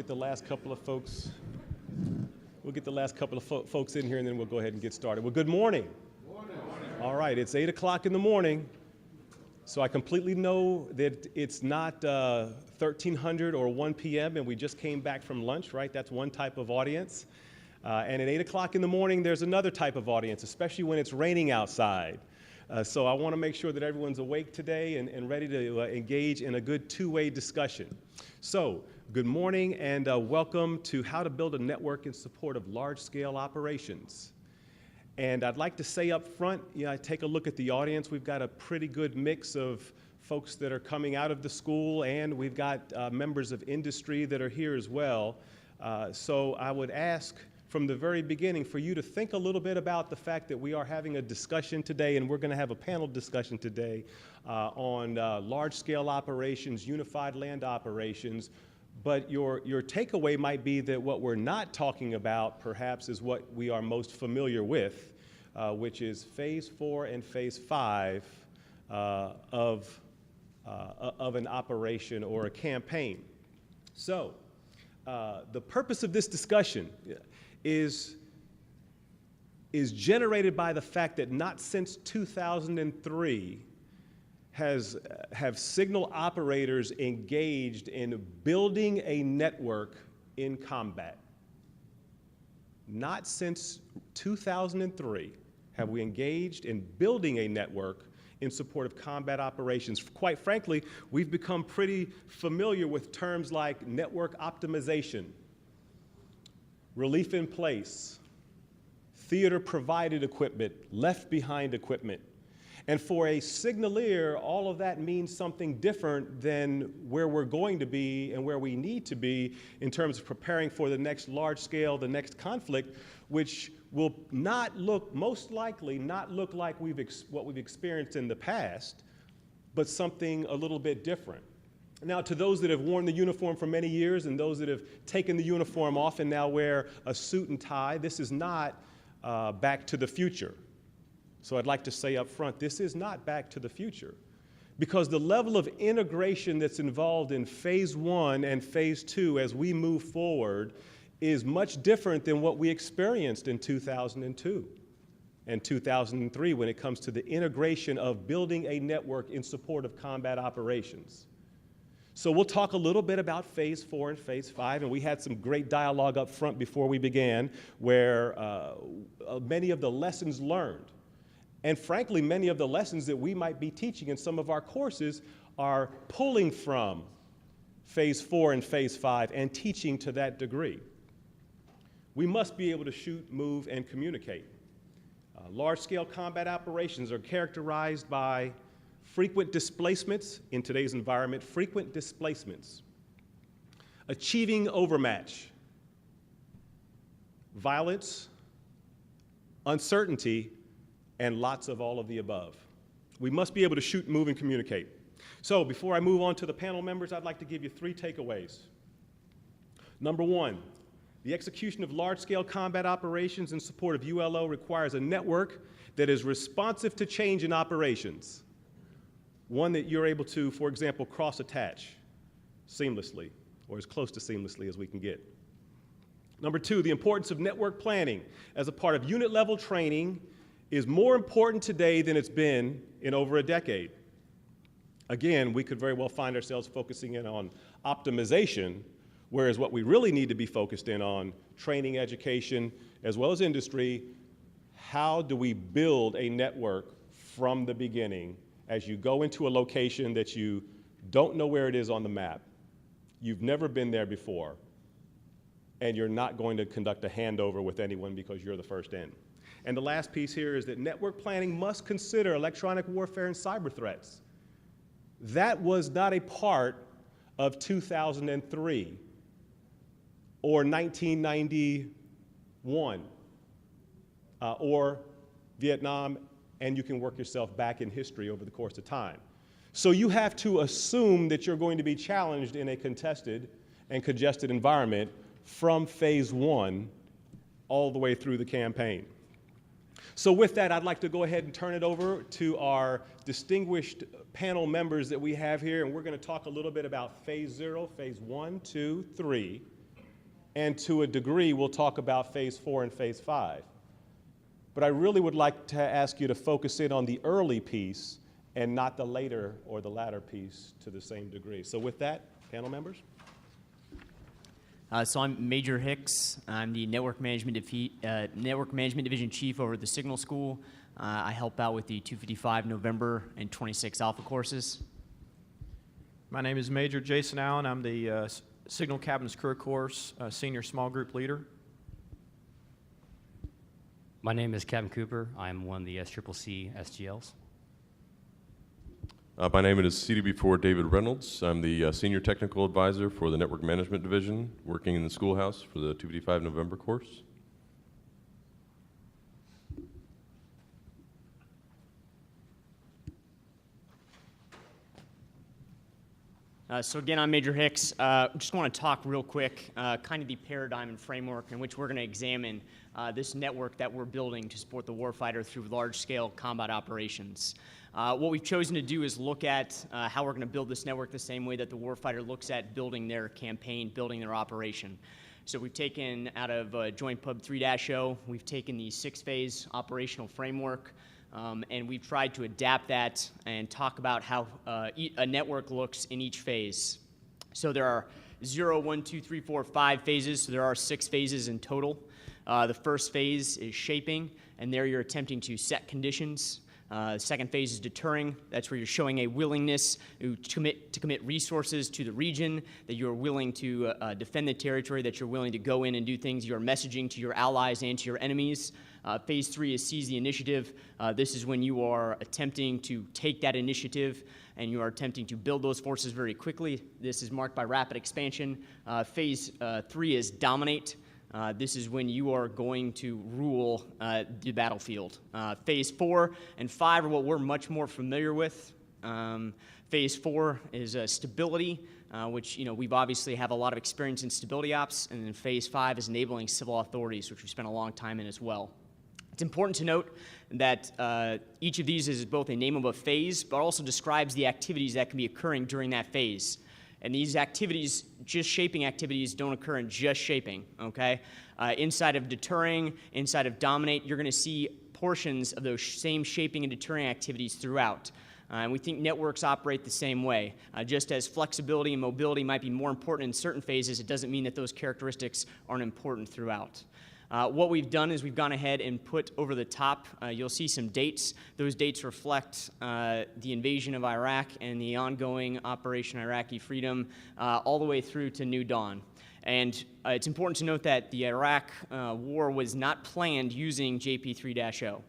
get the last couple of folks. We'll get the last couple of folks in here, and then we'll go ahead and get started. Well, good morning. Morning. All right, it's 8 o'clock in the morning, so I completely know that it's not 1300 or 1 p.m., and we just came back from lunch, right? That's one type of audience. And at 8 o'clock in the morning, there's another type of audience, especially when it's raining outside. So I want to make sure that everyone's awake today and ready to engage in a good two-way discussion. So, good morning and welcome to How to Build a Network in Support of Large-Scale Operations. And I'd like to say up front, I take a look at the audience. We've got a pretty good mix of folks that are coming out of the school, and we've got members of industry that are here as well. So I would ask from the very beginning for you to think a little bit about the fact that we are having a discussion today, and we're going to have a panel discussion today on large-scale operations, unified land operations. But your takeaway might be that what we're not talking about, perhaps, is what we are most familiar with, which is Phase 4 and Phase 5 of an operation or a campaign. So the purpose of this discussion is generated by the fact that not since 2003 have signal operators engaged in building a network in combat. Not since 2003 have we engaged in building a network in support of combat operations. Quite frankly, we've become pretty familiar with terms like network optimization, relief in place, theater-provided equipment, left-behind equipment. And for a signaleer, all of that means something different than where we're going to be and where we need to be in terms of preparing for the next large scale, the next conflict, which will most likely not look like what we've experienced in the past, but something a little bit different. Now, to those that have worn the uniform for many years and those that have taken the uniform off and now wear a suit and tie, this is not Back to the Future. So I'd like to say up front, this is not Back to the Future, because the level of integration that's involved in Phase 1 and Phase 2 as we move forward is much different than what we experienced in 2002 and 2003 when it comes to the integration of building a network in support of combat operations. So we'll talk a little bit about Phase 4 and Phase 5, and we had some great dialogue up front before we began where many of the lessons learned, and frankly, many of the lessons that we might be teaching in some of our courses are pulling from Phase 4 and Phase 5 and teaching to that degree. We must be able to shoot, move, and communicate. Large-scale combat operations are characterized by frequent displacements in today's environment, frequent displacements, achieving overmatch, violence, uncertainty, and lots of all of the above. We must be able to shoot, move, and communicate. So before I move on to the panel members, I'd like to give you 3 takeaways. Number 1, the execution of large-scale combat operations in support of ULO requires a network that is responsive to change in operations. One that you're able to, for example, cross-attach seamlessly, or as close to seamlessly as we can get. Number 2, the importance of network planning as a part of unit-level training is more important today than it's been in over a decade. Again, we could very well find ourselves focusing in on optimization, whereas what we really need to be focused in on, training, education, as well as industry, how do we build a network from the beginning as you go into a location that you don't know where it is on the map, you've never been there before, and you're not going to conduct a handover with anyone because you're the first in. And the last piece here is that network planning must consider electronic warfare and cyber threats. That was not a part of 2003 or 1991 or Vietnam, and you can work yourself back in history over the course of time. So you have to assume that you're going to be challenged in a contested and congested environment from Phase 1 all the way through the campaign. So with that, I'd like to go ahead and turn it over to our distinguished panel members that we have here, and we're going to talk a little bit about Phase 0, Phase 1, 2, 3, and to a degree, we'll talk about phase 4 and phase 5. But I really would like to ask you to focus in on the early piece and not the later or the latter piece to the same degree. So with that, panel members. So I'm Major Hicks. I'm the Network Management Division Chief over at the Signal School. I help out with the 255 November and 26 Alpha courses. My name is Major Jason Allen. I'm the Signal Cabin's Career Course Senior Small Group Leader. My name is Captain Cooper. I'm one of the SCCC SGLs. My name is CDB4 David Reynolds. I'm the Senior Technical Advisor for the Network Management Division, working in the schoolhouse for the 255 November course. So again, I'm Major Hicks. Just want to talk real quick, kind of the paradigm and framework in which we're going to examine this network that we're building to support the warfighter through large-scale combat operations. What we've chosen to do is look at how we're going to build this network the same way that the warfighter looks at building their campaign, building their operation. So we've taken out of Joint Pub 3-0, we've taken the 6-phase operational framework, and we've tried to adapt that and talk about how a network looks in each phase. So there are 0, 1, 2, 3, 4, 5 phases, so there are 6 phases in total. The first phase is shaping, and there you're attempting to set conditions. The second phase is deterring. That's where you're showing a willingness to commit resources to the region, that you're willing to defend the territory, that you're willing to go in and do things. You're messaging to your allies and to your enemies. Phase 3 is seize the initiative. This is when you are attempting to take that initiative and you are attempting to build those forces very quickly. This is marked by rapid expansion. Phase 3 is dominate. This is when you are going to rule the battlefield. Phase 4 and 5 are what we're much more familiar with. Phase 4 is stability, which we've obviously have a lot of experience in stability ops, and then Phase 5 is enabling civil authorities, which we spent a long time in as well. It's important to note that each of these is both a name of a phase, but also describes the activities that can be occurring during that phase. And these activities, just shaping activities, don't occur in just shaping, okay? Inside of deterring, inside of dominate, you're going to see portions of those same shaping and deterring activities throughout. And we think networks operate the same way. Just as flexibility and mobility might be more important in certain phases, it doesn't mean that those characteristics aren't important throughout. What we've done is we've gone ahead and put over the top, you'll see some dates. Those dates reflect the invasion of Iraq and the ongoing Operation Iraqi Freedom all the way through to New Dawn. And it's important to note that the Iraq war was not planned using JP 3-0.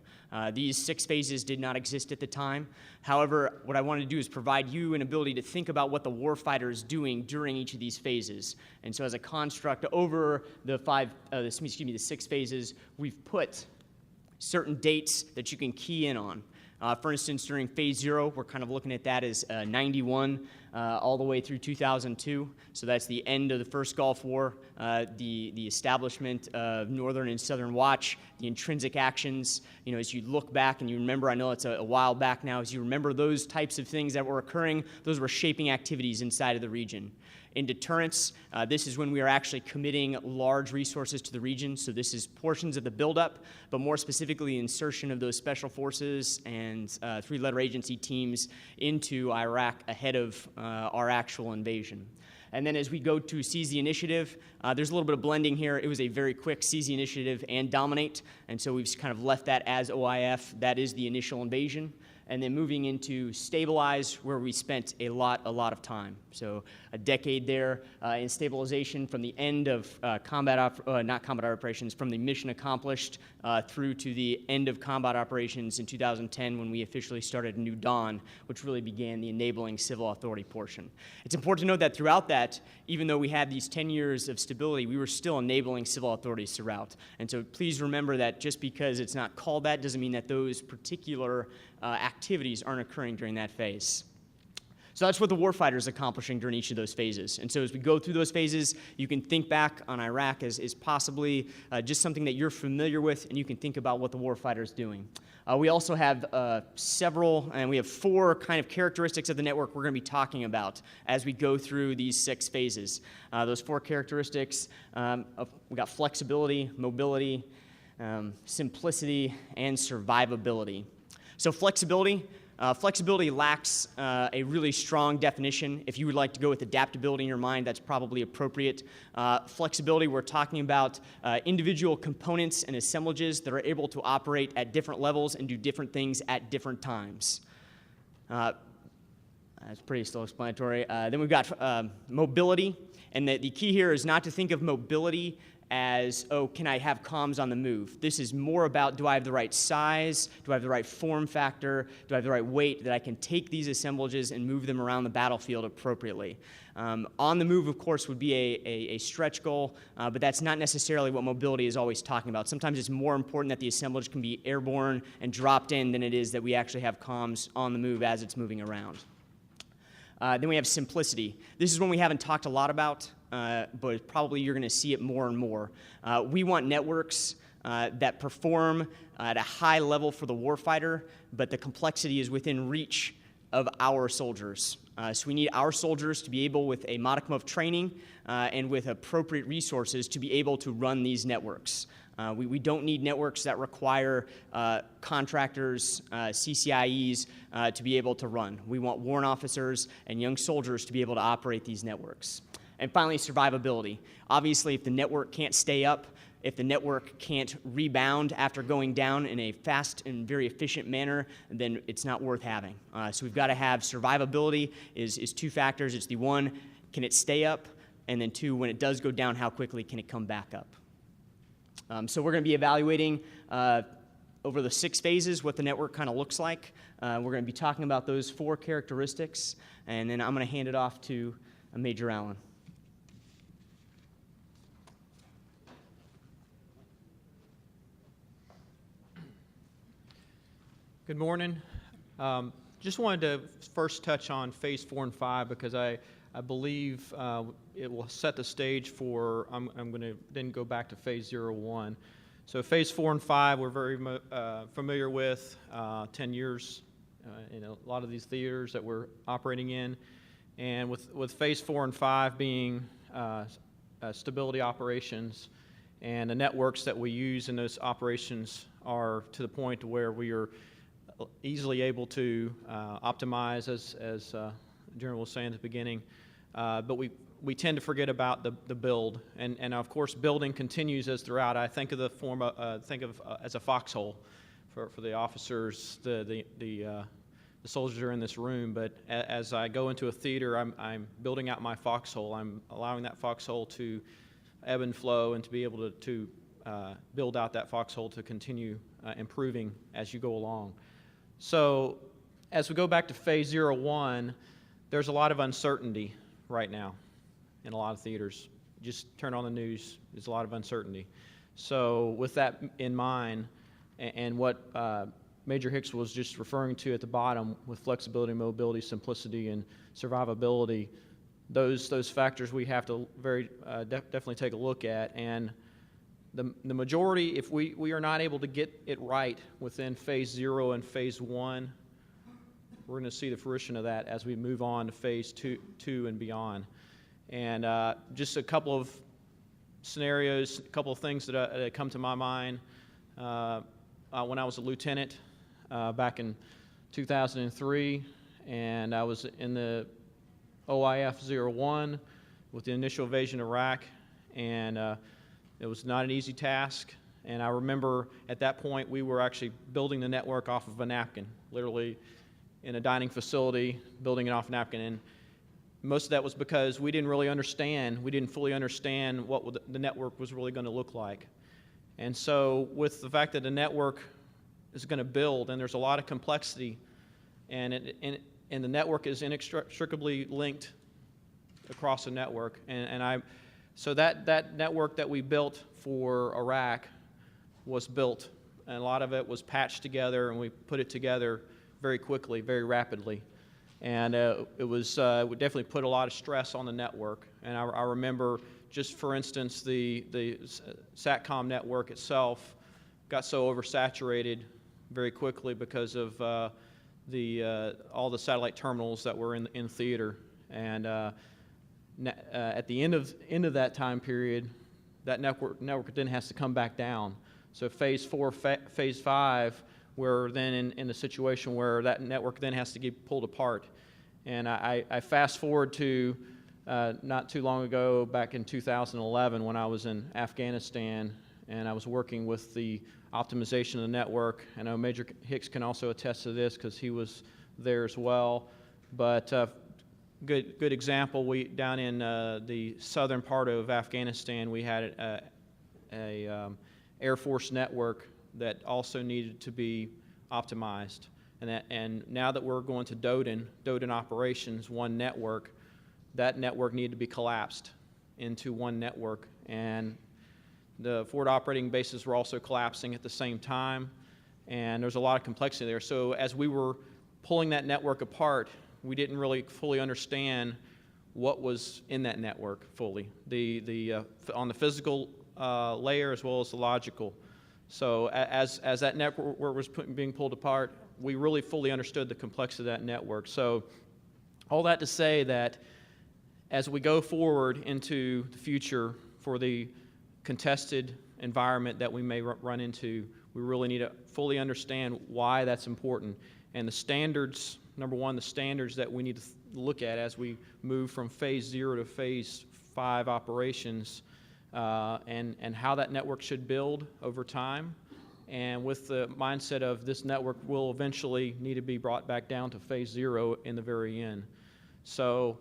These 6 phases did not exist at the time. However, what I wanted to do is provide you an ability to think about what the warfighter is doing during each of these phases. And so as a construct over the 6 phases, we've put certain dates that you can key in on. For instance, during Phase 0, we're kind of looking at that as 91 all the way through 2002. So that's the end of the first Gulf War, the establishment of Northern and Southern Watch, the intrinsic actions. As you look back and you remember, I know it's a while back now, as you remember those types of things that were occurring, those were shaping activities inside of the region. In deterrence, this is when we are actually committing large resources to the region. So this is portions of the buildup, but more specifically the insertion of those special forces and 3-letter agency teams into Iraq ahead of our actual invasion. And then as we go to seize the initiative, there's a little bit of blending here. It was a very quick seize the initiative and dominate, and so we've kind of left that as OIF. That is the initial invasion. And then moving into stabilize, where we spent a lot of time. So a decade there in stabilization from the end of not combat operations, from the mission accomplished through to the end of combat operations in 2010 when we officially started New Dawn, which really began the enabling civil authority portion. It's important to note that throughout that, even though we had these 10 years of stability, we were still enabling civil authorities throughout. And so please remember that just because it's not called that doesn't mean that those particular activities aren't occurring during that phase. So that's what the warfighter is accomplishing during each of those phases. And so as we go through those phases, you can think back on Iraq as possibly just something that you're familiar with, and you can think about what the warfighter is doing. We also have we have 4 kind of characteristics of the network we're going to be talking about as we go through these 6 phases. Those 4 characteristics, we got flexibility, mobility, simplicity, and survivability. So flexibility lacks a really strong definition. If you would like to go with adaptability in your mind, that's probably appropriate. Flexibility, we're talking about individual components and assemblages that are able to operate at different levels and do different things at different times. That's pretty self-explanatory. Then we've got mobility, and the key here is not to think of mobility as, can I have comms on the move? This is more about, do I have the right size? Do I have the right form factor? Do I have the right weight that I can take these assemblages and move them around the battlefield appropriately? On the move, of course, would be a stretch goal, but that's not necessarily what mobility is always talking about. Sometimes it's more important that the assemblage can be airborne and dropped in than it is that we actually have comms on the move as it's moving around. Then we have simplicity. This is one we haven't talked a lot about, but probably you're going to see it more and more. We want networks that perform at a high level for the warfighter, but the complexity is within reach of our soldiers. So we need our soldiers to be able, with a modicum of training and with appropriate resources, to be able to run these networks. We don't need networks that require contractors, CCIEs, to be able to run. We want warrant officers and young soldiers to be able to operate these networks. And finally, survivability. Obviously, if the network can't stay up, if the network can't rebound after going down in a fast and very efficient manner, then it's not worth having. So we've got to have survivability is 2 factors. It's the 1, can it stay up? And then 2, when it does go down, how quickly can it come back up? So we're going to be evaluating over the 6 phases what the network kind of looks like. We're going to be talking about those 4 characteristics, and then I'm going to hand it off to Major Allen. Good morning. Just wanted to first touch on phase 4 and 5 because I believe it will set the stage for, I'm going to then go back to phase 0-1. So phase 4 and 5 we're very familiar with, 10 years in a lot of these theaters that we're operating in. And with phase 4 and 5 being stability operations, and the networks that we use in those operations are to the point where we are easily able to optimize, as General was saying at the beginning, but we tend to forget about the build, and of course building continues as throughout. I think of the form as a foxhole for the officers, the soldiers are in this room. But as I go into a theater, I'm building out my foxhole. I'm allowing that foxhole to ebb and flow, and to be able to build out that foxhole to continue improving as you go along. So as we go back to phase 0-1, there's a lot of uncertainty right now in a lot of theaters. Just turn on the news, there's a lot of uncertainty. So with that in mind, and what Major Hicks was just referring to at the bottom with flexibility, mobility, simplicity, and survivability, those factors we have to definitely take a look at. And the majority, if we are not able to get it right within phase 0 and phase 1, we're going to see the fruition of that as we move on to phase 2 and beyond. And just a couple of scenarios, a couple of things that come to my mind. When I was a lieutenant back in 2003, and I was in the OIF 01 with the initial invasion of Iraq, and it was not an easy task. And I remember at that point we were actually building the network off of a napkin, literally in a dining facility, building it off a napkin. And most of that was because we didn't fully understand what the network was really going to look like. And so with the fact that the network is going to build, and there's a lot of complexity, and the network is inextricably linked across the network. So that network that we built for Iraq was built, and a lot of it was patched together, and we put it together very quickly, very rapidly. And it would definitely put a lot of stress on the network. And I remember, just for instance, the SATCOM network itself got so oversaturated very quickly because of all the satellite terminals that were in theater. And at the end of that time period, that network then has to come back down. So phase 4, phase 5, we're then in the situation where that network then has to get pulled apart. And I fast forward to not too long ago, back in 2011, when I was in Afghanistan, and I was working with the optimization of the network. I know Major Hicks can also attest to this because he was there as well. But good example, down in the southern part of Afghanistan, we had a Air Force network that also needed to be optimized. And now that we're going to Doden operations, one network, that network needed to be collapsed into one network. And the forward operating bases were also collapsing at the same time. And there's a lot of complexity there. So as we were pulling that network apart, we didn't really fully understand what was in that network fully, on the physical layer as well as the logical. So as that network was being pulled apart, we really fully understood the complexity of that network. So all that to say that as we go forward into the future for the contested environment that we may run into, we really need to fully understand why that's important. And the standards, number one, the standards that we need to look at as we move from phase 0 to phase 5 operations, and how that network should build over time, and with the mindset of this network will eventually need to be brought back down to phase 0 in the very end. So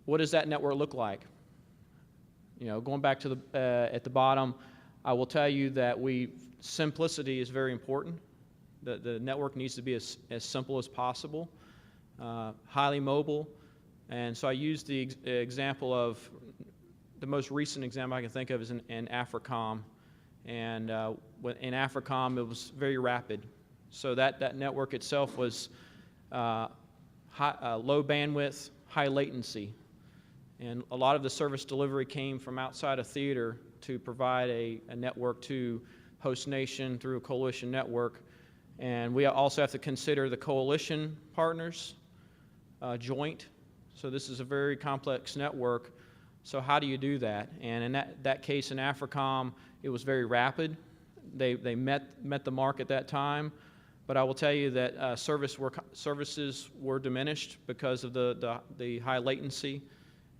what does that network look like? Going back to at the bottom, I will tell you that simplicity is very important. The network needs to be as simple as possible, highly mobile. And so I used the example of, the most recent example I can think of is in AFRICOM. And in AFRICOM, it was very rapid. So that network itself was low bandwidth, high latency. And a lot of the service delivery came from outside of theater to provide a network to host nation through a coalition network. And we also have to consider the coalition partners, joint. So this is a very complex network. So how do you do that? And in that case in AFRICOM, it was very rapid. They met the mark at that time. But I will tell you that services were diminished because of the high latency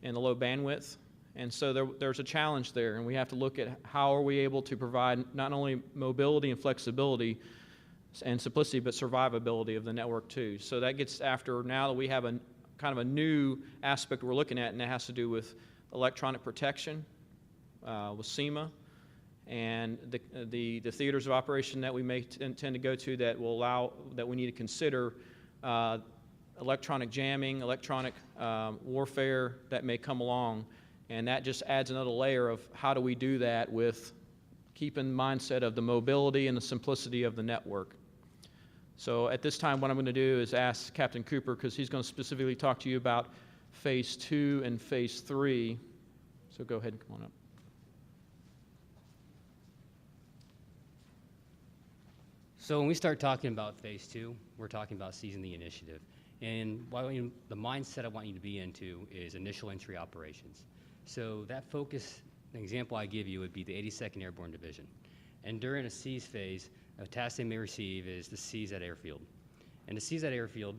and the low bandwidth. And so there's a challenge there, and we have to look at how are we able to provide not only mobility and flexibility and simplicity, but survivability of the network too. So that gets after, now that we have a kind of a new aspect we're looking at, and that has to do with electronic protection with SEMA, and the theaters of operation that we may tend to go to that will allow, that we need to consider electronic jamming, electronic warfare that may come along. And that just adds another layer of how do we do that with keeping the mindset of the mobility and the simplicity of the network. So at this time, what I'm going to do is ask Captain Cooper, because he's going to specifically talk to you about phase 2 and phase 3. So go ahead and come on up. So when we start talking about phase 2, we're talking about seizing the initiative. And the mindset I want you to be into is initial entry operations. So that focus, an example I give you would be the 82nd Airborne Division. And during a seize phase, a task they may receive is to seize that airfield. And to seize that airfield,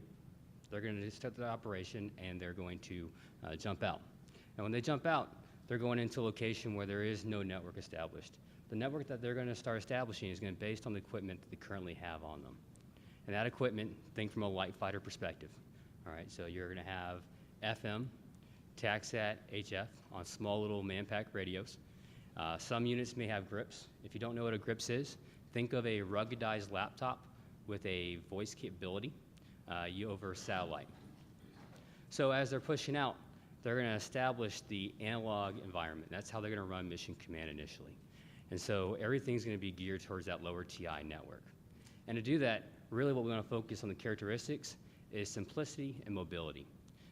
they're going to start the operation and they're going to jump out. And when they jump out, they're going into a location where there is no network established. The network that they're going to start establishing is going to be based on the equipment that they currently have on them. And that equipment, think from a light fighter perspective. All right, so you're going to have FM, TACSAT, HF on small little man-pack radios. Some units may have grips. If you don't know what a grips is, think of a ruggedized laptop with a voice capability over satellite. So as they're pushing out, they're going to establish the analog environment. That's how they're going to run mission command initially. And so everything's going to be geared towards that lower TI network. And to do that, really what we want to focus on the characteristics is simplicity and mobility.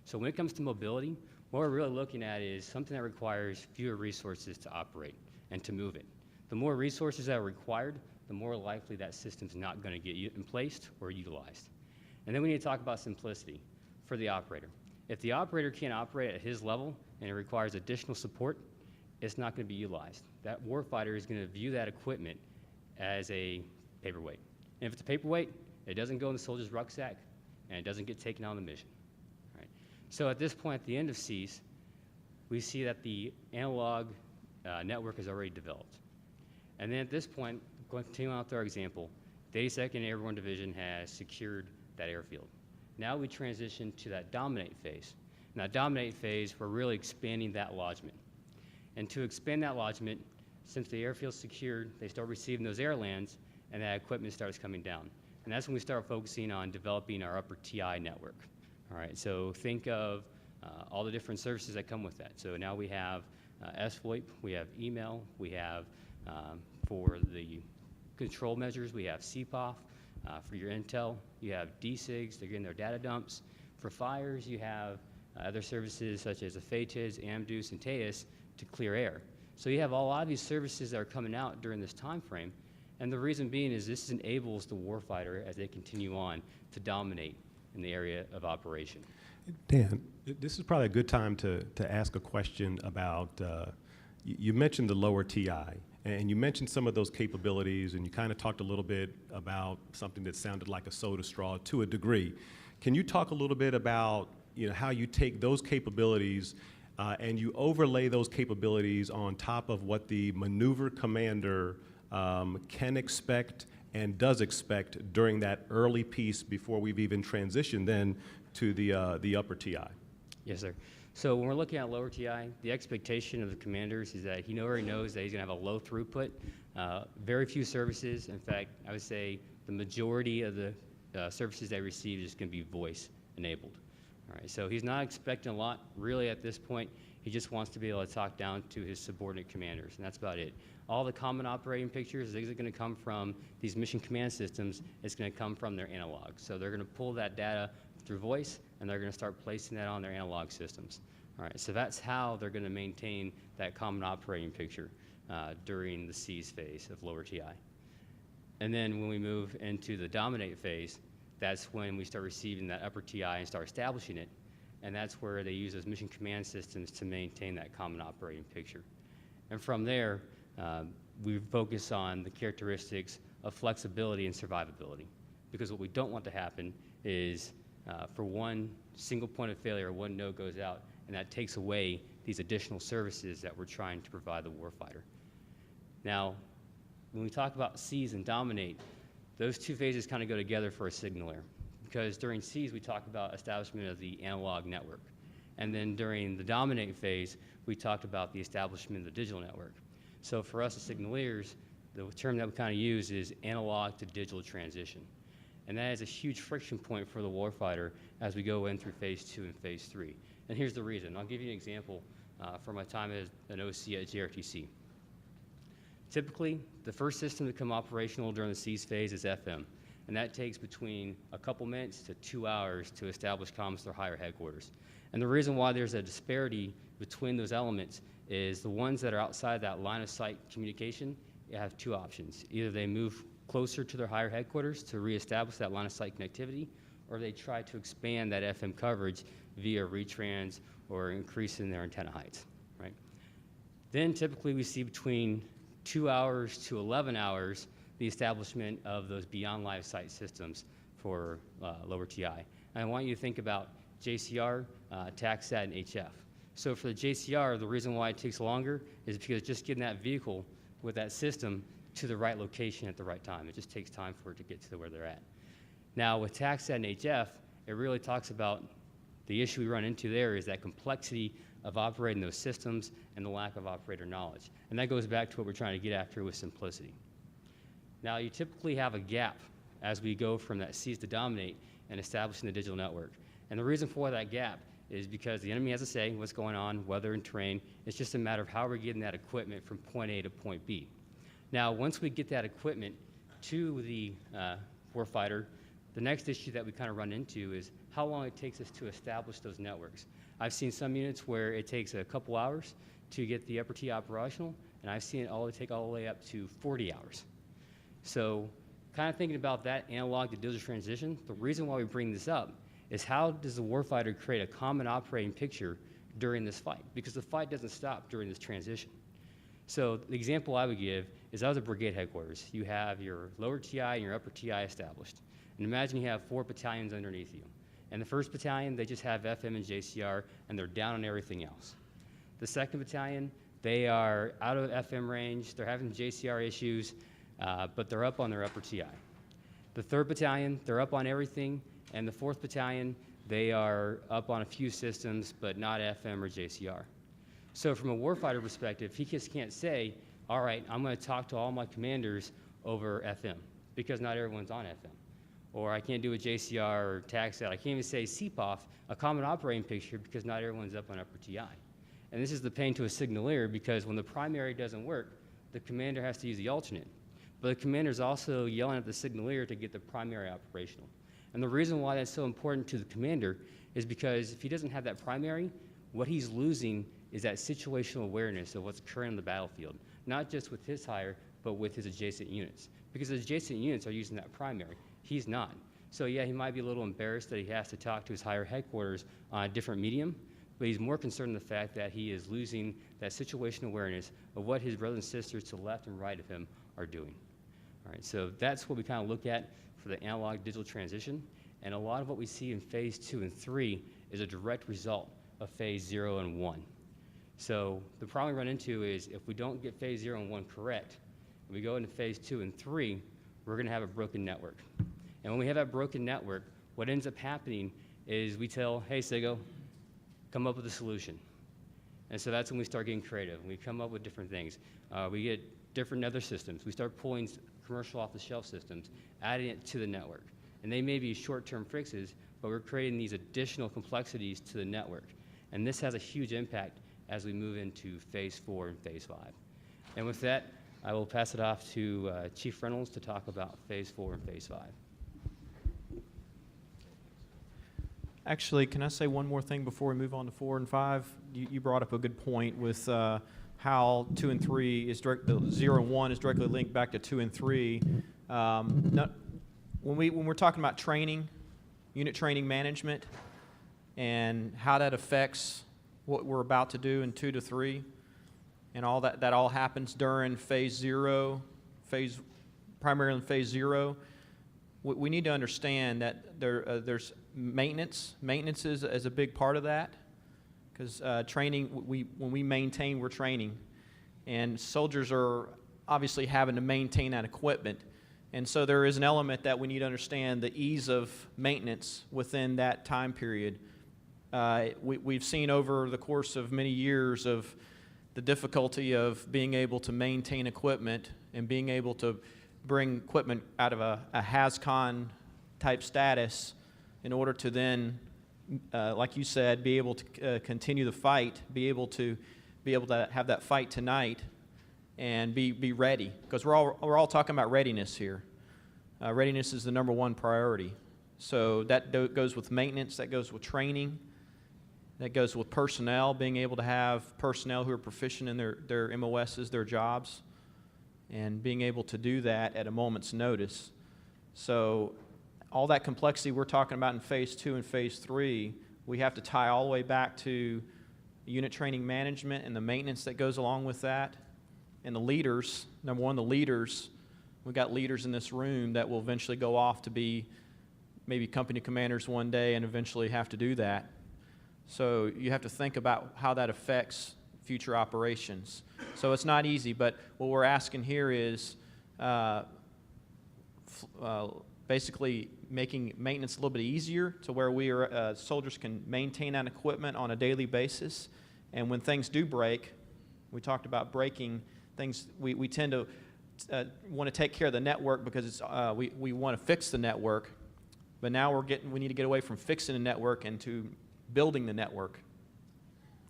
So when it comes to mobility, what we're really looking at is something that requires fewer resources to operate and to move it. The more resources that are required, the more likely that system's not going to get in place or utilized. And then we need to talk about simplicity for the operator. If the operator can't operate at his level and it requires additional support, it's not going to be utilized. That warfighter is going to view that equipment as a paperweight. And if it's a paperweight, it doesn't go in the soldier's rucksack and it doesn't get taken on the mission. Right? So at this point, at the end of SEAS, we see that the analog network is already developed. And then at this point, continuing on with our example, the 82nd Airborne Division has secured that airfield. Now we transition to that dominate phase. In that dominate phase, we're really expanding that lodgement. And to expand that lodgement, since the airfield's secured, they start receiving those air lands, and that equipment starts coming down. And that's when we start focusing on developing our upper TI network. All right, so think of all the different services that come with that. So now we have SVoIP, we have email, we have for the control measures, we have CPOF. For your intel, you have DSIGs, they're getting their data dumps. For fires, you have other services such as AFETIS, AMDUS, and TAEUS to clear air. So you have a lot of these services that are coming out during this time frame, and the reason being is this enables the warfighter as they continue on to dominate in the area of operation. Dan, this is probably a good time to ask a question about, you mentioned the lower TI, and you mentioned some of those capabilities, and you kind of talked a little bit about something that sounded like a soda straw to a degree. Can you talk a little bit about how you take those capabilities and you overlay those capabilities on top of what the maneuver commander can expect and does expect during that early piece before we've even transitioned then to the upper TI? Yes, sir. So when we're looking at lower TI, the expectation of the commanders is that he already knows that he's going to have a low throughput, very few services. In fact, I would say the majority of the services they receive is going to be voice enabled. All right, so he's not expecting a lot really at this point. He just wants to be able to talk down to his subordinate commanders, and that's about it. All the common operating pictures, these are going to come from these mission command systems. It's going to come from their analog. So they're going to pull that data through voice, and they're going to start placing that on their analog systems. All right, so that's how they're going to maintain that common operating picture during the SEAS phase of lower TI. And then when we move into the dominate phase, that's when we start receiving that upper TI and start establishing it. And that's where they use those mission command systems to maintain that common operating picture. And from there, we focus on the characteristics of flexibility and survivability. Because what we don't want to happen is for one single point of failure, one node goes out, and that takes away these additional services that we're trying to provide the warfighter. Now, when we talk about SEAS and dominate, those two phases kind of go together for a signaler. Because during SEAS, we talk about establishment of the analog network. And then during the dominate phase, we talked about the establishment of the digital network. So for us as signalers, the term that we kind of use is analog to digital transition. And that is a huge friction point for the warfighter as we go in through phase 2 and phase 3. And here's the reason. I'll give you an example from my time as an OC at JRTC. Typically, the first system to become operational during the SEAS phase is FM. And that takes between a couple minutes to 2 hours to establish comms to their higher headquarters. And the reason why there's a disparity between those elements is the ones that are outside that line of sight communication have two options. Either they move closer to their higher headquarters to reestablish that line of sight connectivity, or they try to expand that FM coverage via retrans or increasing their antenna heights, right? Then typically we see between 2 hours to 11 hours the establishment of those beyond live sight systems for lower TI. And I want you to think about JCR, TACSAT, and HF. So for the JCR, the reason why it takes longer is because just getting that vehicle with that system to the right location at the right time. It just takes time for it to get to where they're at. Now with TACSAT and HF, it really talks about the issue we run into there is that complexity of operating those systems and the lack of operator knowledge. And that goes back to what we're trying to get after with simplicity. Now you typically have a gap as we go from that SEAS to dominate and establishing the digital network. And the reason for that gap is because the enemy has to say what's going on, weather and terrain. It's just a matter of how we're getting that equipment from point A to point B. Now, once we get that equipment to the warfighter, the next issue that we kind of run into is how long it takes us to establish those networks. I've seen some units where it takes a couple hours to get the upper TI operational, and I've seen it take all the way up to 40 hours. So kind of thinking about that analog to digital transition, the reason why we bring this up is how does the warfighter create a common operating picture during this fight? Because the fight doesn't stop during this transition. So the example I would give is I was at brigade headquarters. You have your lower TI and your upper TI established. And imagine you have 4 battalions underneath you. And the 1st battalion, they just have FM and JCR, and they're down on everything else. The 2nd battalion, they are out of FM range, they're having JCR issues, but they're up on their upper TI. The 3rd battalion, they're up on everything, and the 4th battalion, they are up on a few systems, but not FM or JCR. So from a warfighter perspective, he just can't say, all right, I'm going to talk to all my commanders over FM, because not everyone's on FM. Or I can't do a JCR or TACSAT. I can't even say CPOF, a common operating picture, because not everyone's up on upper TI. And this is the pain to a signaleer, because when the primary doesn't work, the commander has to use the alternate. But the commander's also yelling at the signaleer to get the primary operational. And the reason why that's so important to the commander is because if he doesn't have that primary, what he's losing is that situational awareness of what's occurring on the battlefield, not just with his hire, but with his adjacent units. Because his adjacent units are using that primary. He's not. So yeah, he might be a little embarrassed that he has to talk to his higher headquarters on a different medium, but he's more concerned with the fact that he is losing that situational awareness of what his brothers and sisters to the left and right of him are doing. All right, so that's what we kind of look at for the analog digital transition, and a lot of what we see in phase 2 and 3 is a direct result of phase 0 and 1. So the problem we run into is if we don't get phase 0 and 1 correct, and we go into phase 2 and 3, we're going to have a broken network. And when we have that broken network, what ends up happening is we tell, hey, SIGO, come up with a solution. And so that's when we start getting creative. We come up with different things. We get different other systems. We start pulling commercial off-the-shelf systems, adding it to the network. And they may be short-term fixes, but we're creating these additional complexities to the network. And this has a huge impact as we move into phase 4 and phase 5. And with that, I will pass it off to Chief Reynolds to talk about phase 4 and phase 5. Actually, can I say one more thing before we move on to 4 and 5? You brought up a good point with how 2 and 3 is the 0 and 1 is directly linked back to 2 and 3. When we're talking about training, unit training management, and how that affects what we're about to do in 2 to 3, and all that all happens during phase 0, primarily in phase 0. We need to understand that there's maintenance. Maintenance is a big part of that, because training, when we maintain, we're training, and soldiers are obviously having to maintain that equipment, and so there is an element that we need to understand the ease of maintenance within that time period. We've seen over the course of many years of the difficulty of being able to maintain equipment and being able to bring equipment out of a HASCON type status in order to then, like you said, be able to continue the fight, be able to have that fight tonight and be ready, because we're all talking about readiness here. Readiness is the number one priority. So that goes with maintenance, that goes with training, that goes with personnel, being able to have personnel who are proficient in their MOSs, their jobs, and being able to do that at a moment's notice. So all that complexity we're talking about in phase 2 and phase 3, we have to tie all the way back to unit training management and the maintenance that goes along with that. And the leaders, number one, the leaders, we've got leaders in this room that will eventually go off to be maybe company commanders one day and eventually have to do that. So you have to think about how that affects future operations. So it's not easy, but what we're asking here is basically making maintenance a little bit easier to where soldiers can maintain that equipment on a daily basis. And when things do break, we talked about breaking things, we tend to want to take care of the network because we want to fix the network. But now we need to get away from fixing the network and to building the network.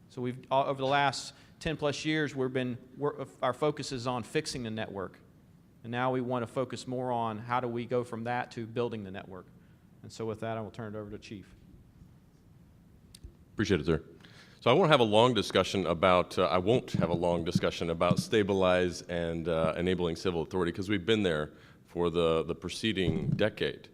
So over the last 10 plus years, our focus is on fixing the network. And now we want to focus more on how do we go from that to building the network. And so with that, I will turn it over to Chief. Appreciate it, sir. So I won't have a long discussion about stabilize and enabling civil authority because we've been there for the preceding decade.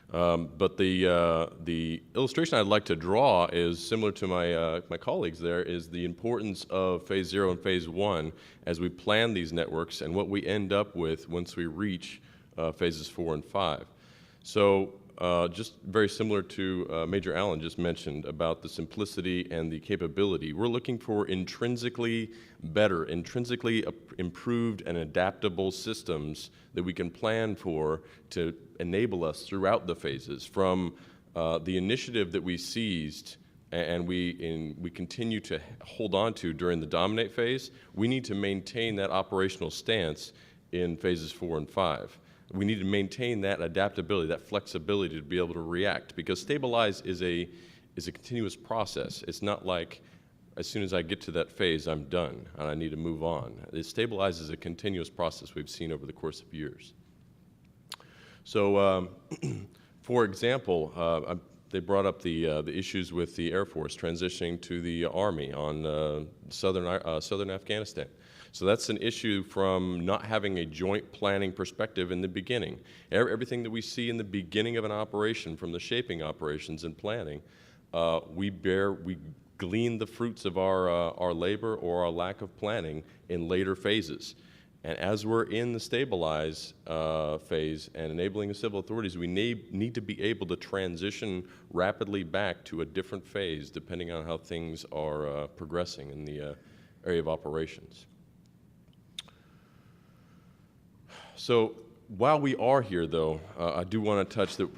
But the illustration I'd like to draw is similar to my colleagues there, is the importance of Phase 0 and Phase 1 as we plan these networks and what we end up with once we reach Phases 4 and 5. So just very similar to Major Allen just mentioned about the simplicity and the capability, we're looking for intrinsically better, intrinsically improved and adaptable systems that we can plan for to enable us throughout the phases, from the initiative that we seized and we continue to hold on to during the dominate phase. We need to maintain that operational stance in Phases 4 and 5. We need to maintain that adaptability, that flexibility to be able to react, because stabilize is a continuous process. It's not like as soon as I get to that phase, I'm done and I need to move on. It stabilizes a continuous process we've seen over the course of years. So, for example, they brought up the issues with the Air Force transitioning to the Army on southern Afghanistan. So that's an issue from not having a joint planning perspective in the beginning. Everything that we see in the beginning of an operation, from the shaping operations and planning, we glean the fruits of our labor or our lack of planning in later phases. And as we're in the stabilize phase and enabling the civil authorities, we need to be able to transition rapidly back to a different phase depending on how things are progressing in the area of operations. So while we are here, though, I do want to touch that,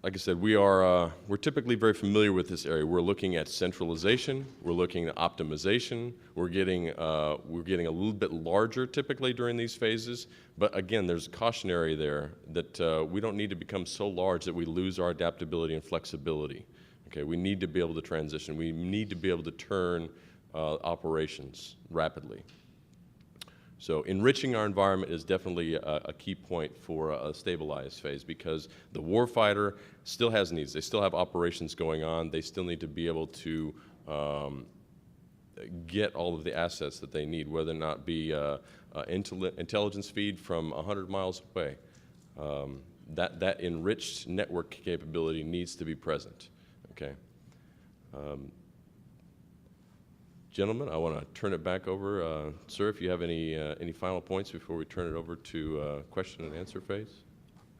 like I said, we're typically very familiar with this area. We're looking at centralization, we're looking at optimization, we're getting a little bit larger typically during these phases, but again, there's a cautionary there that we don't need to become so large that we lose our adaptability and flexibility. Okay, we need to be able to transition. We need to be able to turn operations rapidly. So enriching our environment is definitely a key point for a stabilized phase, because the warfighter still has needs. They still have operations going on. They still need to be able to get all of the assets that they need, whether or not be intelligence feed from 100 miles away. That enriched network capability needs to be present. Okay. Gentlemen, I want to turn it back over. Sir, if you have any final points before we turn it over to question and answer phase.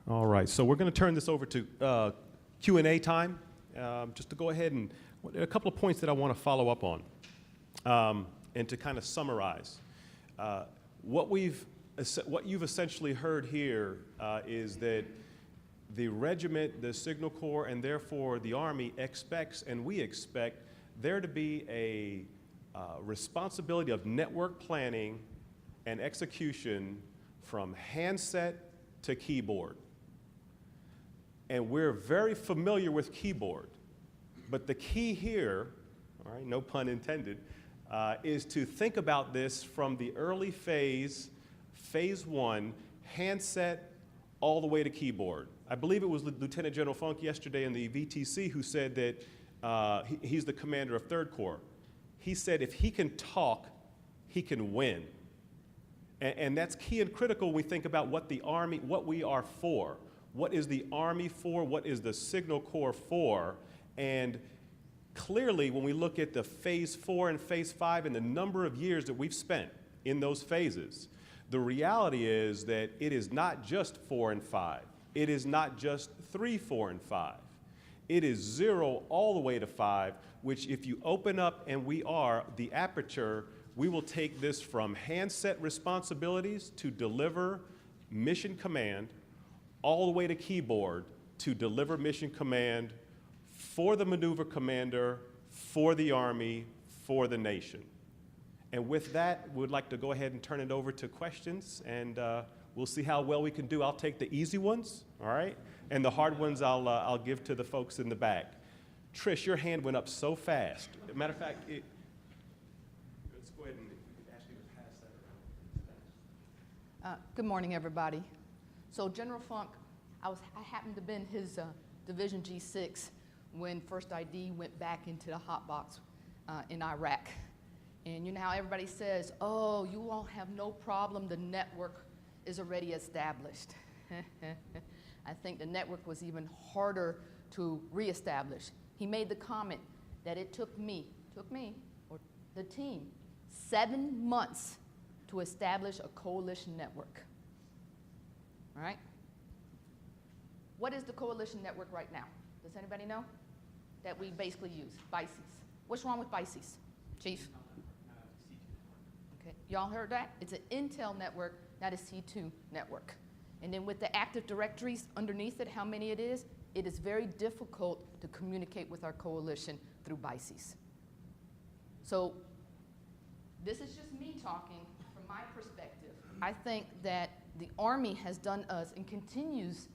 All right, so we're going to turn this over to Q&A time. Just to go ahead and a couple of points that I want to follow up on and to kind of summarize. What you've essentially heard here is that the regiment, the Signal Corps, and therefore the Army expects, and we expect, there to be a responsibility of network planning and execution from handset to keyboard. And we're very familiar with keyboard, but the key here, all right, no pun intended, is to think about this from the early phase, phase 1, handset, all the way to keyboard. I believe it was Lieutenant General Funk yesterday in the VTC who said that he's the commander of 3rd Corps. He said if he can talk, he can win. And that's key and critical when we think about what the Army, what we are for. What is the Army for? What is the Signal Corps for? And clearly, when we look at the phase 4 and phase 5 and the number of years that we've spent in those phases, the reality is that it is not just 4 and 5. It is not just 3, 4, and 5. It is 0 all the way to 5, which if you open up, and we are, the aperture, we will take this from handset responsibilities to deliver mission command, all the way to keyboard to deliver mission command for the maneuver commander, for the Army, for the nation. And with that, we'd like to go ahead and turn it over to questions, and we'll see how well we can do. I'll take the easy ones, all right? And the hard ones I'll give to the folks in the back. Trish, your hand went up so fast. As a matter of fact, let's go ahead and ask you to pass that around. Good morning, everybody. So General Funk, I happened to be in his Division G6 when First ID went back into the hot box in Iraq. And you know how everybody says, oh, you won't have no problem, the network is already established. I think the network was even harder to reestablish. He made the comment that it took me, or the team, 7 months to establish a coalition network. All right? What is the coalition network right now? Does anybody know? That we basically use, BICES. What's wrong with BICES, Chief? Okay, y'all heard that? It's an Intel network, not a C2 network. And then with the Active Directories underneath it, how many it is very difficult to communicate with our coalition through BICES. So this is just me talking from my perspective. I think that the Army has done us and continues,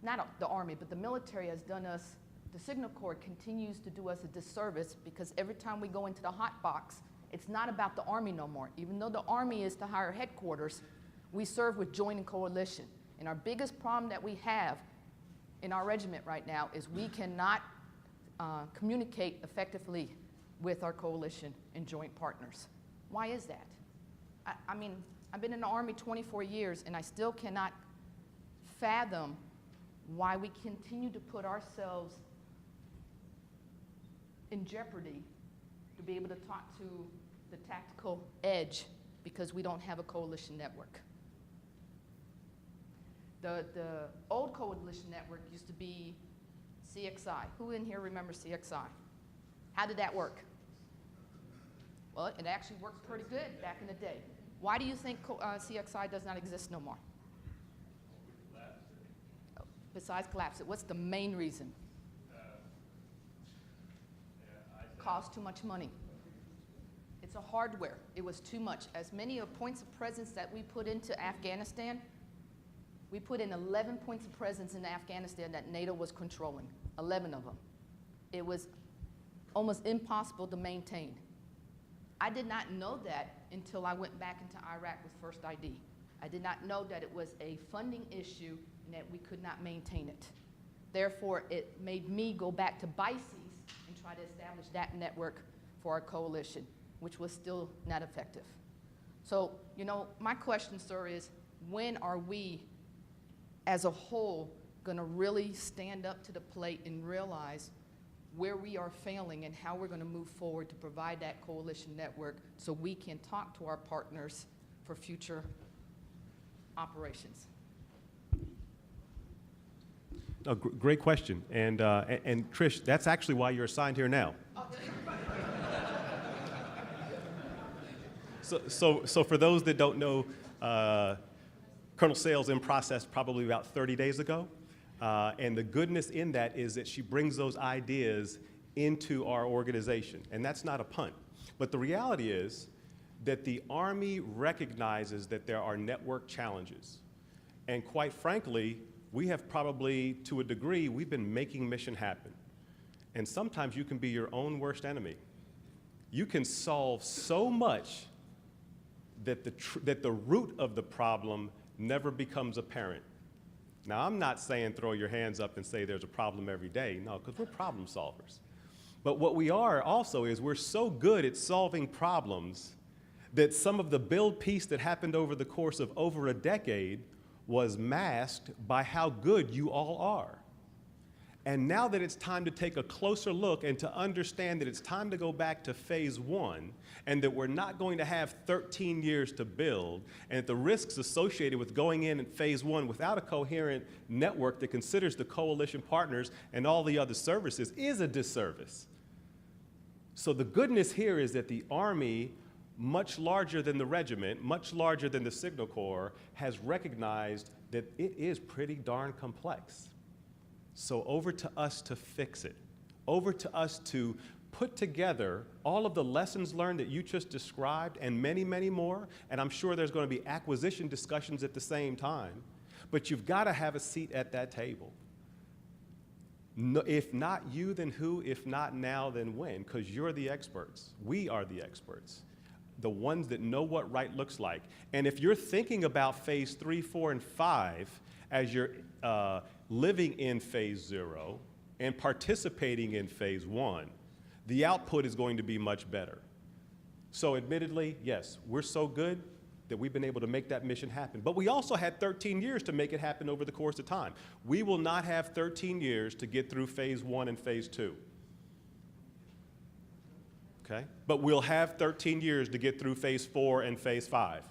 not the Army, but the military has done us, the Signal Corps continues to do us a disservice because every time we go into the hot box, it's not about the Army no more. Even though the Army is the higher headquarters, we serve with joint and coalition. And our biggest problem that we have in our regiment right now is we cannot communicate effectively with our coalition and joint partners. Why is that? I mean, I've been in the Army 24 years, and I still cannot fathom why we continue to put ourselves in jeopardy to be able to talk to the tactical edge because we don't have a coalition network. The old coalition network used to be CXI. Who in here remembers CXI? How did that work? Well, it actually worked pretty good back in the day. Why do you think CXI does not exist no more? Besides collapse it, what's the main reason? Cost too much money. It's a hardware. It was too much. As many points of presence that we put into Afghanistan, we put in 11 points of presence in Afghanistan that NATO was controlling, 11 of them. It was almost impossible to maintain. I did not know that until I went back into Iraq with First ID. I did not know that it was a funding issue and that we could not maintain it. Therefore, it made me go back to BICES and try to establish that network for our coalition, which was still not effective. So, you know, my question, sir, is when are we, as a whole, going to really stand up to the plate and realize where we are failing and how we're going to move forward to provide that coalition network so we can talk to our partners for future operations? Great question. And Trish, that's actually why you're assigned here now. So for those that don't know, Colonel Sales in process probably about 30 days ago. And the goodness in that is that she brings those ideas into our organization. And that's not a punt. But the reality is that the Army recognizes that there are network challenges. And quite frankly, we have probably, to a degree, we've been making mission happen. And sometimes you can be your own worst enemy. You can solve so much that the root of the problem never becomes apparent. Now, I'm not saying throw your hands up and say there's a problem every day. No, because we're problem solvers. But what we are also is we're so good at solving problems that some of the build piece that happened over the course of over a decade was masked by how good you all are. And now that it's time to take a closer look and to understand that it's time to go back to phase one and that we're not going to have 13 years to build and that the risks associated with going in phase one without a coherent network that considers the coalition partners and all the other services is a disservice. So the goodness here is that the Army, much larger than the regiment, much larger than the Signal Corps, has recognized that it is pretty darn complex. So over to us to fix it, over to us to put together all of the lessons learned that you just described and many, many more, and I'm sure there's going to be acquisition discussions at the same time, but you've got to have a seat at that table. No, if not you, then who? If not now, then when? Because you're the experts. We are the experts, the ones that know what right looks like. And if you're thinking about phase 3, 4, and 5 as you're living in phase 0, and participating in phase one, the output is going to be much better. So admittedly, yes, we're so good that we've been able to make that mission happen. But we also had 13 years to make it happen over the course of time. We will not have 13 years to get through phase one and phase two. Okay? But we'll have 13 years to get through phase 4 and phase 5.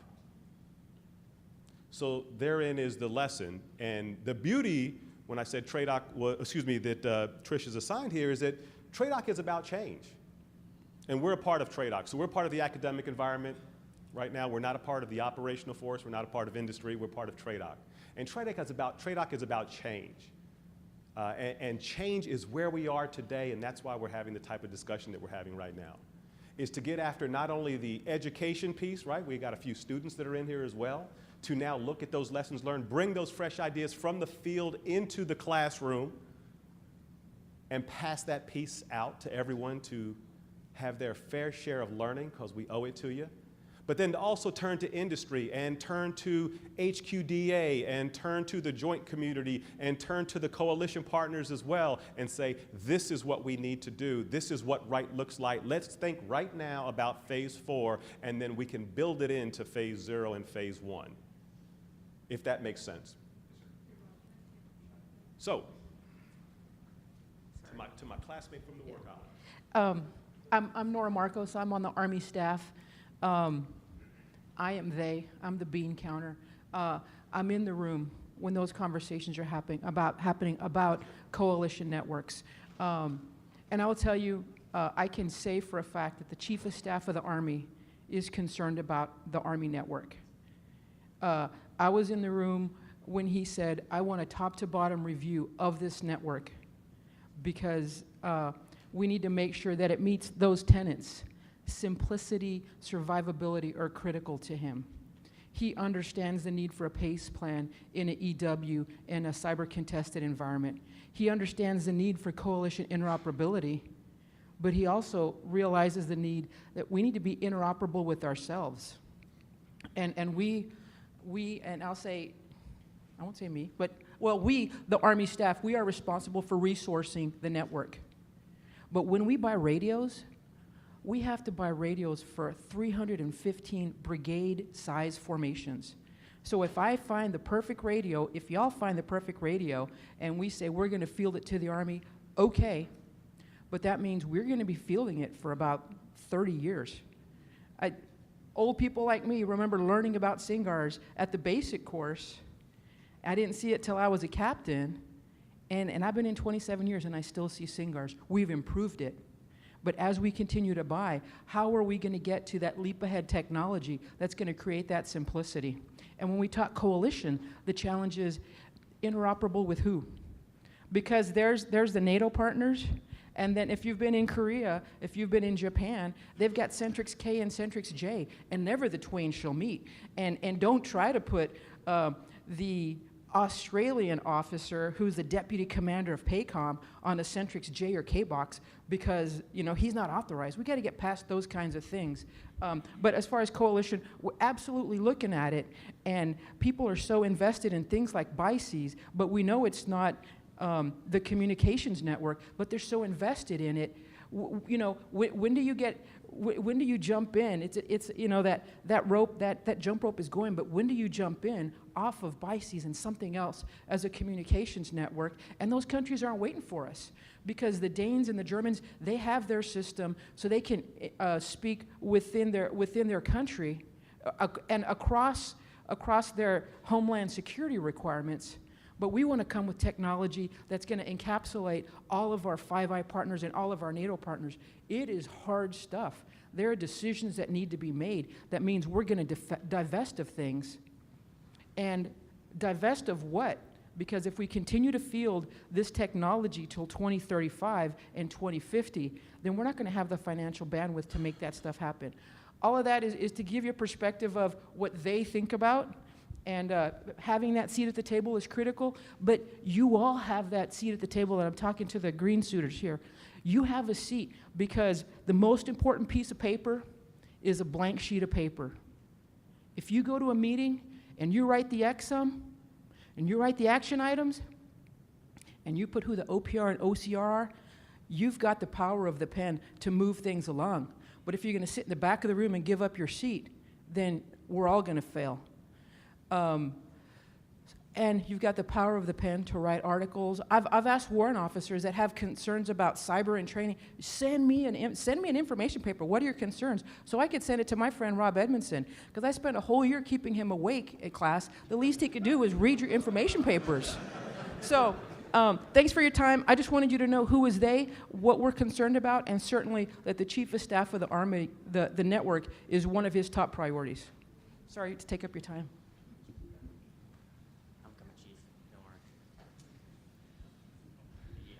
So therein is the lesson. And the beauty, when I said TRADOC, that Trish is assigned here, is that TRADOC is about change. And we're a part of TRADOC. So we're part of the academic environment. Right now, we're not a part of the operational force. We're not a part of industry. We're part of TRADOC. And TRADOC is about change. And change is where we are today, and that's why we're having the type of discussion that we're having right now, is to get after not only the education piece, right? We got a few students that are in here as well, to now look at those lessons learned, bring those fresh ideas from the field into the classroom, and pass that piece out to everyone to have their fair share of learning, because we owe it to you. But then to also turn to industry and turn to HQDA and turn to the joint community and turn to the coalition partners as well and say, this is what we need to do. This is what right looks like. Let's think right now about phase 4, and then we can build it into phase 0 and phase 1, if that makes sense. So, to my classmate from the War College. I'm Norma Marco, so I'm on the Army staff. I am they. I'm the bean counter. I'm in the room when those conversations are happening about coalition networks. And I will tell you, I can say for a fact that the Chief of Staff of the Army is concerned about the Army network. I was in the room when he said, I want a top-to-bottom review of this network because we need to make sure that it meets those tenets. Simplicity, survivability are critical to him. He understands the need for a PACE plan in an EW in a cyber-contested environment. He understands the need for coalition interoperability, but he also realizes the need that we need to be interoperable with ourselves. And we, and I'll say, I won't say me, but, well, we, the Army staff, we are responsible for resourcing the network. But when we buy radios, we have to buy radios for 315 brigade-size formations. So if I find the perfect radio, if y'all find the perfect radio, and we say we're going to field it to the Army, okay, but that means we're going to be fielding it for about 30 years. Old people like me remember learning about SINGARs at the basic course. I didn't see it till I was a captain, and I've been in 27 years, and I still see SINGARs. We've improved it. But as we continue to buy, how are we going to get to that leap-ahead technology that's going to create that simplicity? And when we talk coalition, the challenge is interoperable with who? Because there's the NATO partners, and then if you've been in Korea, if you've been in Japan, they've got Centrix K and Centrix J, and never the twain shall meet. And don't try to put the Australian officer who's the deputy commander of PACOM on a Centrix J or K box because, you know, he's not authorized. We got to get past those kinds of things. But as far as coalition, we're absolutely looking at it, and people are so invested in things like BICES, but we know it's not the communications network, but they're so invested in it. You know, when do you jump in? It's you know, that rope, that jump rope is going, but when do you jump in off of BICES and something else as a communications network? And those countries aren't waiting for us because the Danes and the Germans, they have their system so they can speak within their country and across their homeland security requirements. But we want to come with technology that's going to encapsulate all of our Five Eye partners and all of our NATO partners. It is hard stuff. There are decisions that need to be made. That means we're going to divest of things. And divest of what? Because if we continue to field this technology till 2035 and 2050, then we're not going to have the financial bandwidth to make that stuff happen. All of that is to give you a perspective of what they think about. And having that seat at the table is critical, but you all have that seat at the table, and I'm talking to the green suiters here. You have a seat because the most important piece of paper is a blank sheet of paper. If you go to a meeting and you write the XSUM and you write the action items and you put who the OPR and OCR are, you've got the power of the pen to move things along. But if you're going to sit in the back of the room and give up your seat, then we're all going to fail. And you've got the power of the pen to write articles. I've asked warrant officers that have concerns about cyber and training, send me an information paper. What are your concerns? So I could send it to my friend Rob Edmondson, because I spent a whole year keeping him awake at class. The least he could do was read your information papers. So thanks for your time. I just wanted you to know who is they, what we're concerned about, and certainly that the Chief of Staff of the Army, the network, is one of his top priorities. Sorry to take up your time.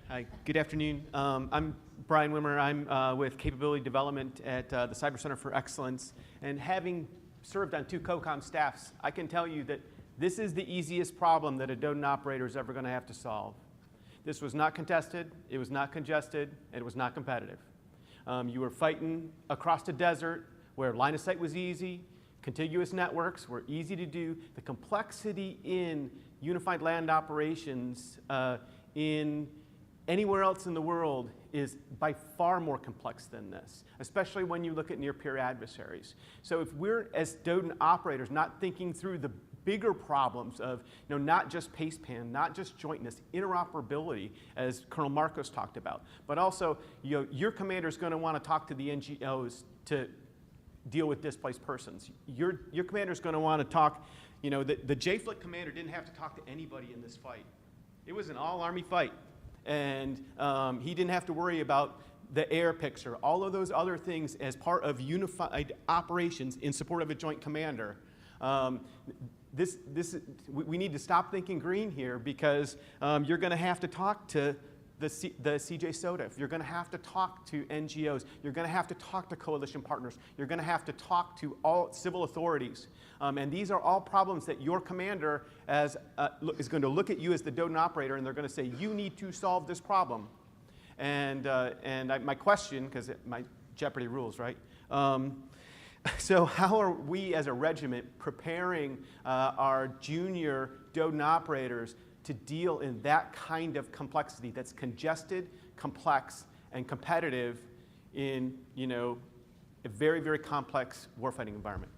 Hi, good afternoon. I'm Brian Wimmer. I'm with Capability Development at the Cyber Center for Excellence. And having served on 2 COCOM staffs, I can tell you that this is the easiest problem that a DODN operator is ever going to have to solve. This was not contested, it was not congested, and it was not competitive. You were fighting across the desert where line of sight was easy, contiguous networks were easy to do. The complexity in unified land operations in anywhere else in the world is by far more complex than this, especially when you look at near-peer adversaries. So if we're, as DODN operators, not thinking through the bigger problems of not just pacepan, not just jointness, interoperability, as Colonel Marcos talked about, but also your commander is going to want to talk to the NGOs to deal with displaced persons. Your commander is going to want to talk, the JFLIC commander didn't have to talk to anybody in this fight. It was an all-Army fight. And he didn't have to worry about the air picture, all of those other things as part of unified operations in support of a joint commander. We need to stop thinking green here, because you're going to have to talk to the CJ SOTF. You're going to have to talk to NGOs. You're going to have to talk to coalition partners. You're going to have to talk to all civil authorities. And these are all problems that your commander is going to look at you as the DODN operator, and they're going to say, you need to solve this problem. And my question, because my Jeopardy rules, right? So how are we as a regiment preparing our junior DODN operators to deal in that kind of complexity that's congested, complex, and competitive in a very, very complex warfighting environment?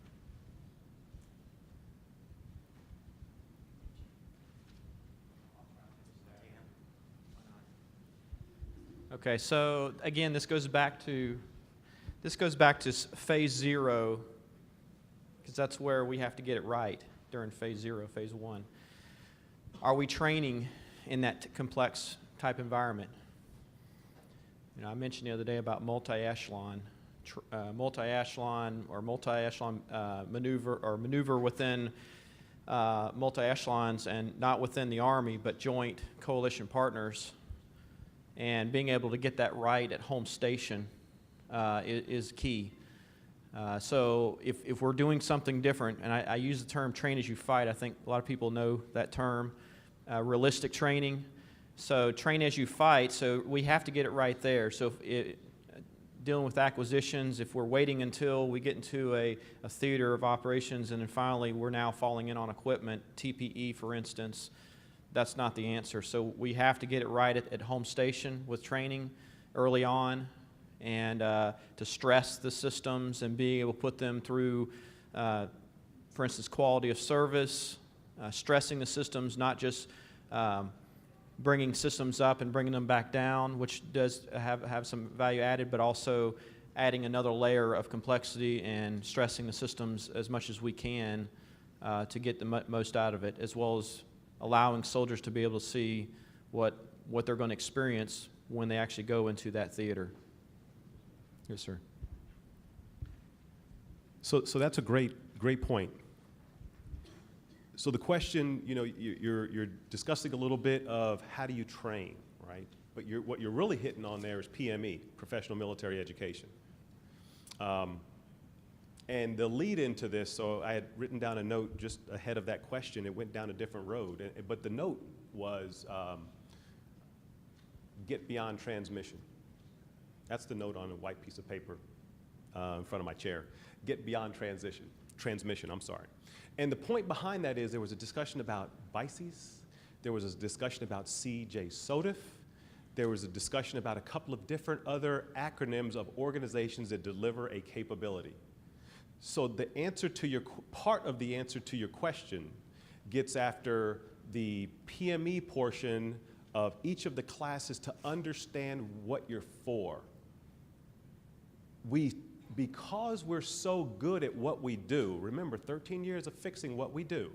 Okay, so again, this goes back to phase 0, because that's where we have to get it right during phase 0, phase 1. Are we training in that complex type environment? I mentioned the other day about multi-echelon maneuver, or maneuver within multi-echelons, and not within the Army, but joint coalition partners. And being able to get that right at home station is key. So if we're doing something different, and I use the term train as you fight, I think a lot of people know that term, realistic training. So train as you fight, so we have to get it right there. So dealing with acquisitions, if we're waiting until we get into a theater of operations and then finally we're now falling in on equipment, TPE for instance, that's not the answer. So we have to get it right at home station with training early on, and to stress the systems and being able to put them through, for instance, quality of service, stressing the systems, not just bringing systems up and bringing them back down, which does have some value added, but also adding another layer of complexity and stressing the systems as much as we can to get the most out of it, as well as allowing soldiers to be able to see what they're going to experience when they actually go into that theater. Yes, sir. So that's a great point. So the question, you're discussing a little bit of how do you train, right? But what you're really hitting on there is PME, professional military education. And the lead into this, so I had written down a note just ahead of that question. It went down a different road, but the note was get beyond transmission. That's the note on a white piece of paper in front of my chair. Get beyond transmission, I'm sorry. And the point behind that is there was a discussion about BICES, There was a discussion about C.J. Sodif. There was a discussion about a couple of different other acronyms of organizations that deliver a capability. So the answer to your, part of the answer to your question gets after the PME portion of each of the classes to understand what you're for. Because we're so good at what we do, remember 13 years of fixing what we do,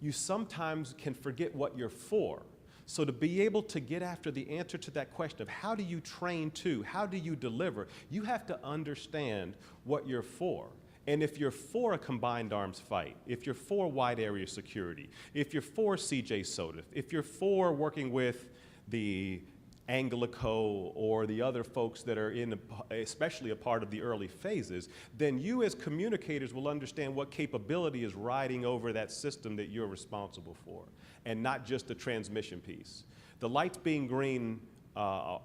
you sometimes can forget what you're for. So to be able to get after the answer to that question of how do you train to, how do you deliver, you have to understand what you're for. And if you're for a combined arms fight, if you're for wide area security, if you're for C.J. Sodif, if you're for working with the Anglico or the other folks that are in, especially a part of the early phases, then you as communicators will understand what capability is riding over that system that you're responsible for, and not just the transmission piece. The lights being green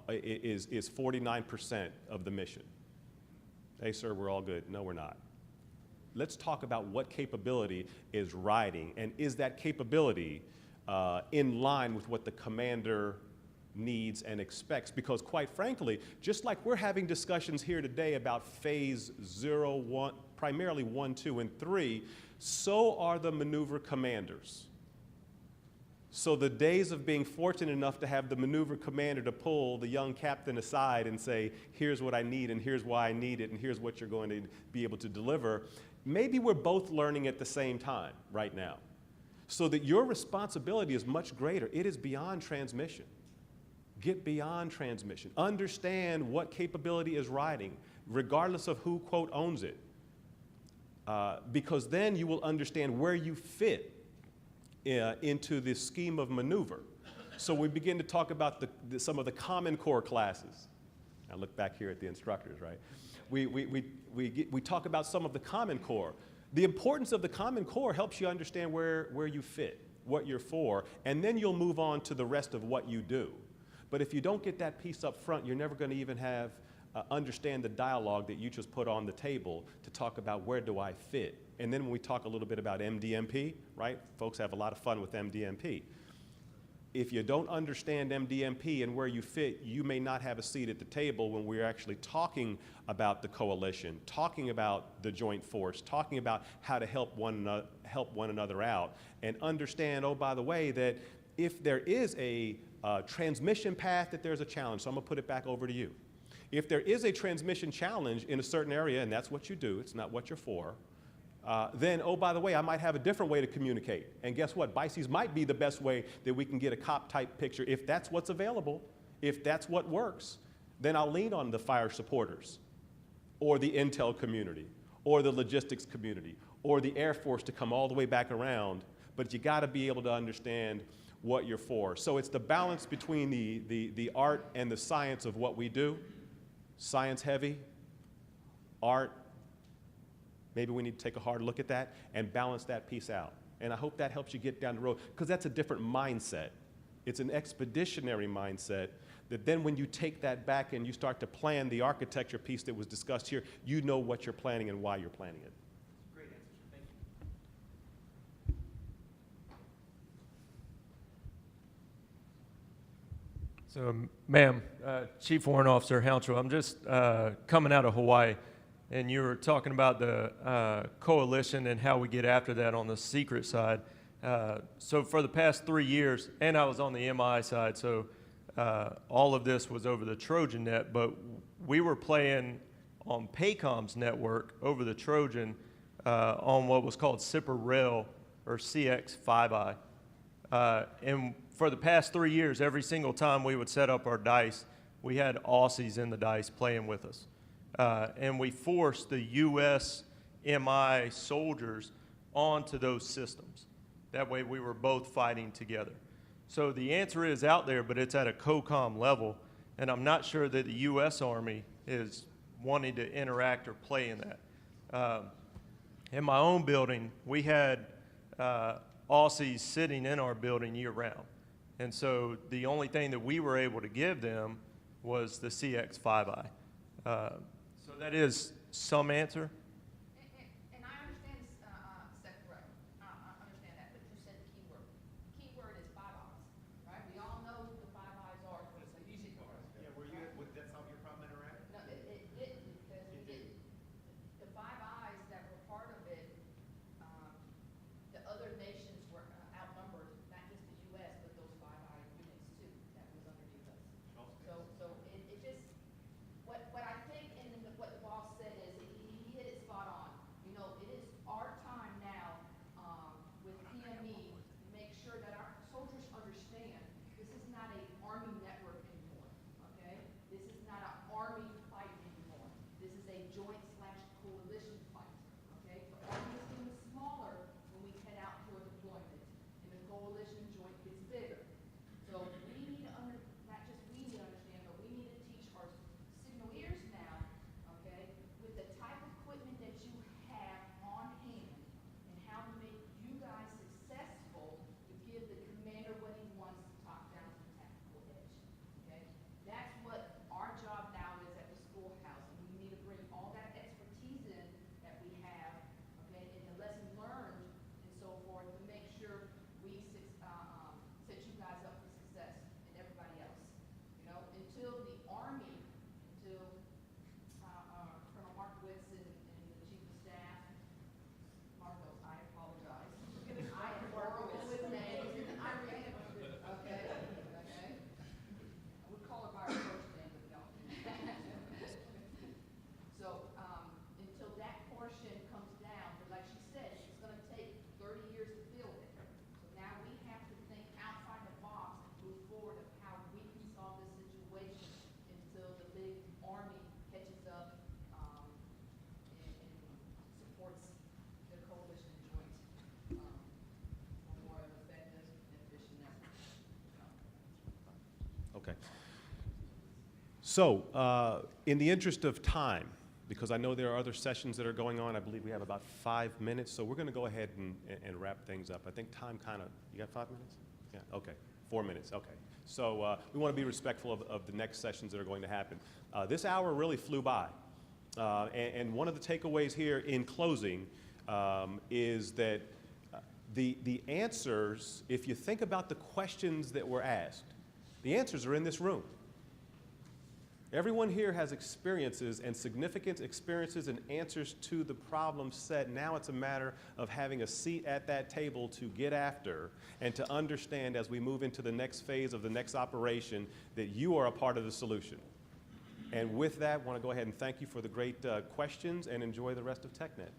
is 49% of the mission. Hey, sir, we're all good. No, we're not. Let's talk about what capability is riding, and is that capability in line with what the commander needs and expects? Because quite frankly, just like we're having discussions here today about phase 0, 1, primarily 1, 2, and 3, so are the maneuver commanders. So the days of being fortunate enough to have the maneuver commander to pull the young captain aside and say, here's what I need, and here's why I need it, and here's what you're going to be able to deliver, maybe we're both learning at the same time right now. So that your responsibility is much greater. It is beyond transmission. Get beyond transmission. Understand what capability is riding, regardless of who, quote, owns it. Because then you will understand where you fit into this scheme of maneuver. So we begin to talk about some of the Common Core classes. I look back here at the instructors, right? We talk about some of the Common Core. The importance of the Common Core helps you understand where you fit, what you're for, and then you'll move on to the rest of what you do. But if you don't get that piece up front, you're never going to even understand the dialogue that you just put on the table to talk about where do I fit. And then when we talk a little bit about MDMP, right? Folks have a lot of fun with MDMP. If you don't understand MDMP and where you fit, you may not have a seat at the table when we're actually talking about the coalition, talking about the joint force, talking about how to help one another out, and understand, oh, by the way, that if there is a transmission path, that there's a challenge. So I'm going to put it back over to you. If there is a transmission challenge in a certain area, and that's what you do, it's not what you're for, then, oh, by the way, I might have a different way to communicate. And guess what? BICES might be the best way that we can get a COP-type picture. If that's what's available, if that's what works, then I'll lean on the fire supporters, or the intel community, or the logistics community, or the Air Force to come all the way back around. But you got to be able to understand what you're for. So it's the balance between the art and the science of what we do. Science heavy, art, maybe we need to take a hard look at that and balance that piece out. And I hope that helps you get down the road, because that's a different mindset. It's an expeditionary mindset that then when you take that back and you start to plan the architecture piece that was discussed here, you know what you're planning and why you're planning it. Great answer. Thank you. So, ma'am, Chief Warrant Officer Hounshaw, I'm just coming out of Hawaii, and you were talking about the coalition and how we get after that on the secret side. So for the past 3 years, and I was on the MI side, so all of this was over the Trojan net, but we were playing on Paycom's network over the Trojan on what was called SIPR Rail, or CX5I. And for the past 3 years, every single time we would set up our dice, we had Aussies in the dice playing with us. And we forced the U.S. MI soldiers onto those systems. That way we were both fighting together. So the answer is out there, but it's at a COCOM level, and I'm not sure that the U.S. Army is wanting to interact or play in that. In my own building, we had Aussies sitting in our building year-round. And so the only thing that we were able to give them was the CX5I. So that is some answer. And I understand this second row. I understand that, but you said the key word. Key word is 5I. So, in the interest of time, because I know there are other sessions that are going on, I believe we have about 5 minutes, so we're going to go ahead and wrap things up. I think time kind of, you got 5 minutes? Yeah, okay, 4 minutes, okay. So we want to be respectful of the next sessions that are going to happen. This hour really flew by, and one of the takeaways here in closing is that the answers, if you think about the questions that were asked, the answers are in this room. Everyone here has experiences and significant experiences and answers to the problem set. Now it's a matter of having a seat at that table to get after and to understand as we move into the next phase of the next operation that you are a part of the solution. And with that, I want to go ahead and thank you for the great questions and enjoy the rest of TechNet.